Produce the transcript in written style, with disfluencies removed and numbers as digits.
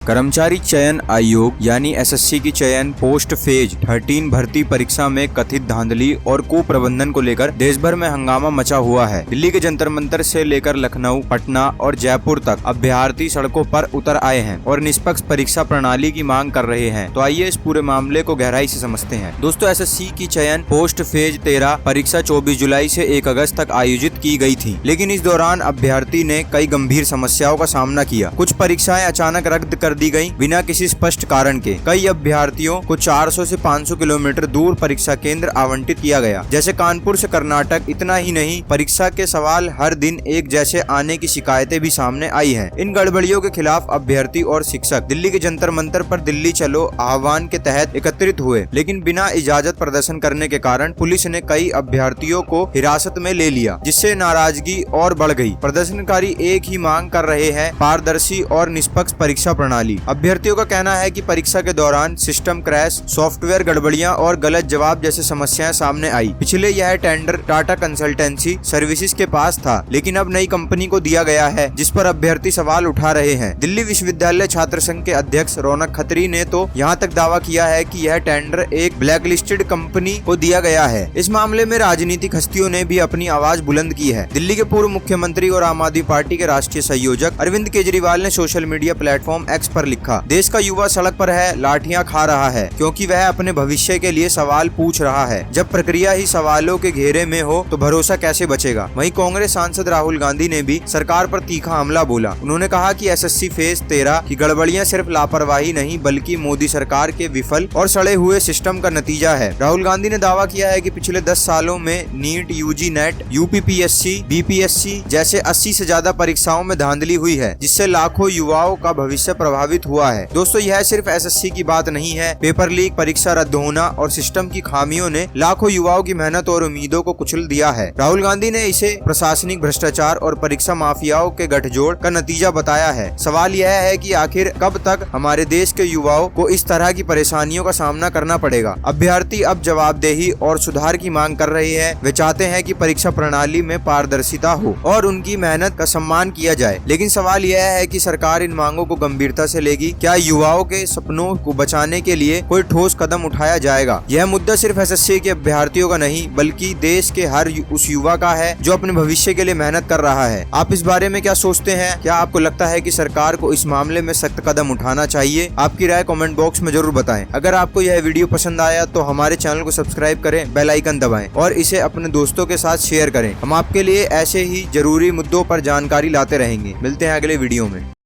कर्मचारी चयन आयोग यानी एसएससी की चयन पोस्ट फेज 13 भर्ती परीक्षा में कथित धांधली और कुप्रबंधन को लेकर देश भर में हंगामा मचा हुआ है। दिल्ली के जंतर मंतर से लेकर लखनऊ, पटना और जयपुर तक अभ्यर्थी सड़कों पर उतर आए हैं और निष्पक्ष परीक्षा प्रणाली की मांग कर रहे हैं। तो आइए इस पूरे मामले को गहराई से समझते हैं। दोस्तों, एसएससी की चयन पोस्ट फेज 13 परीक्षा 24 जुलाई से 1 अगस्त तक आयोजित की गई थी, लेकिन इस दौरान अभ्यर्थी ने कई गंभीर समस्याओं का सामना किया। कुछ परीक्षाएं अचानक रद्द कर दी गई बिना किसी स्पष्ट कारण के। कई अभ्यर्थियों को 400 से 500 किलोमीटर दूर परीक्षा केंद्र आवंटित किया गया, जैसे कानपुर से कर्नाटक। इतना ही नहीं, परीक्षा के सवाल हर दिन एक जैसे आने की शिकायतें भी सामने आई हैं। इन गड़बड़ियों के खिलाफ अभ्यर्थी और शिक्षक दिल्ली के जंतर मंतर पर दिल्ली चलो आह्वान के तहत एकत्रित हुए, लेकिन बिना इजाजत प्रदर्शन करने के कारण पुलिस ने कई अभ्यर्थियों को हिरासत में ले लिया, जिससे नाराजगी और बढ़ गई। प्रदर्शनकारी एक ही मांग कर रहे हैं, पारदर्शी और निष्पक्ष परीक्षा प्रणाली। अभ्यर्थियों का कहना है कि परीक्षा के दौरान सिस्टम क्रैश, सॉफ्टवेयर गड़बड़ियां और गलत जवाब जैसे समस्याएं सामने आई। पिछले यह टेंडर टाटा कंसल्टेंसी सर्विसेज के पास था, लेकिन अब नई कंपनी को दिया गया है, जिस पर अभ्यर्थी सवाल उठा रहे हैं। दिल्ली विश्वविद्यालय छात्र संघ के अध्यक्ष रौनक खत्री ने तो यहाँ तक दावा किया है कि यह टेंडर एक ब्लैकलिस्टेड कंपनी को दिया गया है। इस मामले में राजनीतिक हस्तियों ने भी अपनी आवाज बुलंद की है। दिल्ली के पूर्व मुख्यमंत्री और आम आदमी पार्टी के राष्ट्रीय संयोजक अरविंद केजरीवाल ने सोशल मीडिया प्लेटफॉर्म एक्स पर लिखा, देश का युवा सड़क पर है, लाठियां खा रहा है, क्योंकि वह अपने भविष्य के लिए सवाल पूछ रहा है। जब प्रक्रिया ही सवालों के घेरे में हो तो भरोसा कैसे बचेगा। वहीं कांग्रेस सांसद राहुल गांधी ने भी सरकार पर तीखा हमला बोला। उन्होंने कहा कि एसएससी फेज 13 की गड़बड़ियां सिर्फ लापरवाही नहीं, बल्कि मोदी सरकार के विफल और सड़े हुए सिस्टम का नतीजा है। राहुल गांधी ने दावा किया है कि पिछले 10 सालों में NEET, UG NET, UPPSC, BPSC जैसे 80 से ज्यादा परीक्षाओं में धांधली हुई है, जिससे लाखों युवाओं का भविष्य प्रभावित हुआ है। दोस्तों, यह सिर्फ एसएससी की बात नहीं है। पेपर लीक, परीक्षा रद्द होना और सिस्टम की खामियों ने लाखों युवाओं की मेहनत और उम्मीदों को कुचल दिया है। राहुल गांधी ने इसे प्रशासनिक भ्रष्टाचार और परीक्षा माफियाओं के गठजोड़ का नतीजा बताया है। सवाल यह है कि आखिर कब तक हमारे देश के युवाओं को इस तरह की परेशानियों का सामना करना पड़ेगा। अभ्यर्थी अब जवाबदेही और सुधार की मांग कर रहे हैं। वे चाहते हैं कि परीक्षा प्रणाली में पारदर्शिता हो और उनकी मेहनत का सम्मान किया जाए। लेकिन सवाल यह है कि सरकार इन मांगों को गंभीरता से लेगी। क्या युवाओं के सपनों को बचाने के लिए कोई ठोस कदम उठाया जाएगा? यह मुद्दा सिर्फ एसएससी के अभ्यर्थियों का नहीं, बल्कि देश के हर उस युवा का है जो अपने भविष्य के लिए मेहनत कर रहा है। आप इस बारे में क्या सोचते हैं? क्या आपको लगता है कि सरकार को इस मामले में सख्त कदम उठाना चाहिए? आपकी राय कमेंट बॉक्स में जरूर बताएं। अगर आपको यह वीडियो पसंद आया तो हमारे चैनल को सब्सक्राइब करें, बेल आइकन दबाएं और इसे अपने दोस्तों के साथ शेयर करें। हम आपके लिए ऐसे ही जरूरी मुद्दों पर जानकारी लाते रहेंगे। मिलते हैं अगले वीडियो में।